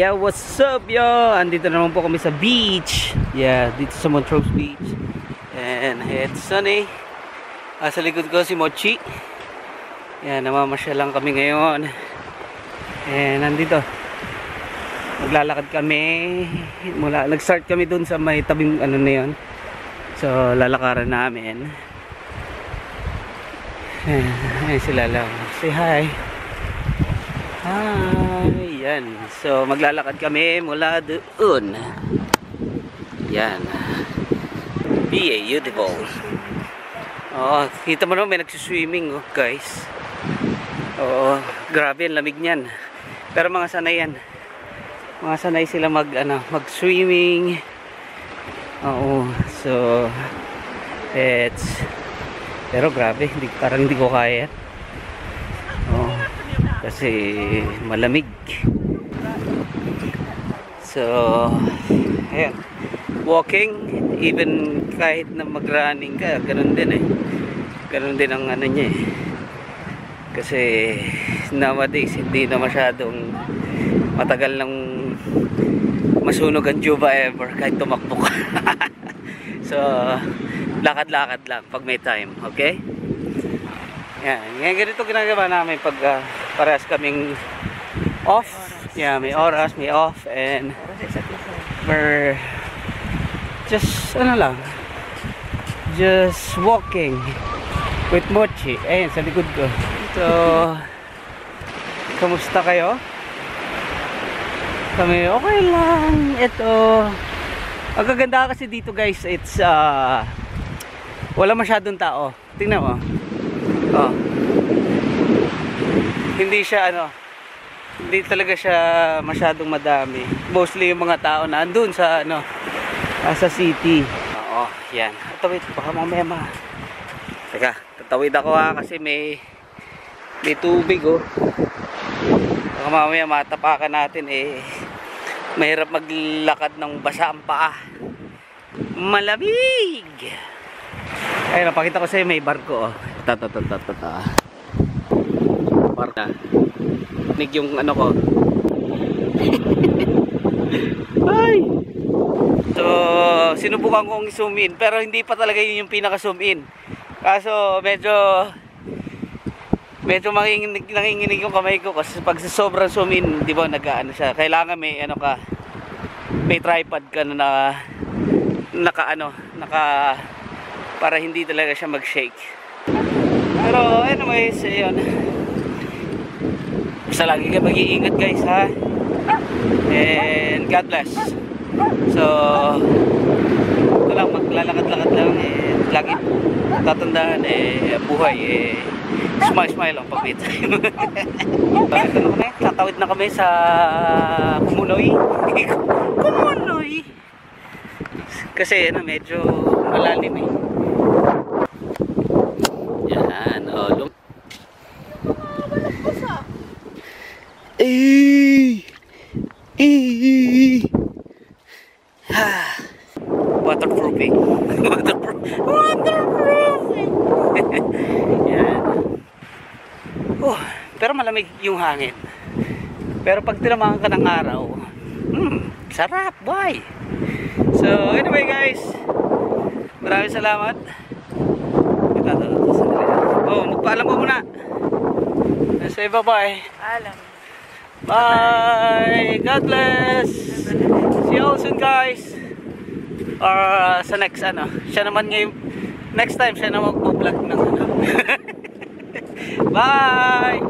Yeah, what's up yo? Andito naman po kami sa beach. Yeah, dito sa Montrose Beach. And it's sunny. Sa likod ko si Mochi. Yeah, namamasyal lang kami ngayon. And nandito. Maglalakad kami. Nag-start kami dun sa may tabing ano na yun. So, lalakaran namin. Ayan sila lang. Say hi. Hi. Yan. So, maglalakad kami mula doon. Yan. Beautiful. Oh, kita mo naman may nagsuswimming, oh, guys. Oo, grabe ang lamig niyan. Pero mga sanay yan. Mga sanay sila mag-swimming. Oo. So, pero grabe, parang hindi ko kaya. Oh, kasi malamig. So, ayan. Walking, even kahit na mag-running ka, ganun din eh. Ganun din ang ano niya eh. Kasi nowadays, hindi na masyadong matagal nang masunog ang Juba ever kahit tumakbo ka. So, lakad-lakad lang pag may time, okay? Yan, ngayon ganito ginagawa namin pag parehas kaming off. Yeah, may oras, may off, and we're just just walking with Mochi. Ayun, sa likod ko. So, kamusta kayo? Kami, okay lang. Ito, ang gaganda kasi dito guys, it's wala masyadong tao. Tingnan mo. Oh. Hindi siya hindi talaga siya masyadong madami. Mostly yung mga tao na andun sa sa city. Oo, yan. Tatawid, baka mamaya Teka, tatawid ako kasi may tubig oh. Baka mamaya matapakan natin mahirap maglakad ng basa ang paa. Malamig! Ayun, napakita ko sa'yo may barko oh. Barko. Nig yung ko. Ay! So, sinubukan kong zoom in, pero hindi pa talaga yun yung pinaka zoom in. Kaso medyo nanginginig yung kamay ko kasi pag sobrang zoom in, di ba siya. Kailangan may may tripod ka na para hindi talaga siya mag-shake. Pero anyways, ayun. Basta lagi kayo mag-iingat guys ha. And God bless. So, ito lang, maglalakad-lakad lang lagi tatandaan buhay smile lang pag may time. Ito na kami, tatawid na kami sa Kumunoy. Kumunoy kasi medyo malalim yan waterproofing. Waterproofing. Yan. Pero malamig yung hangin. Pero pag tinamaan ka ng araw, sarap, boy. So, anyway guys, maraming salamat. Magpaalam ko muna. Say bye-bye. Bye. God bless. See you all soon guys. Or sa next siya naman ngayon, next time siya na mag-vlog ng Bye.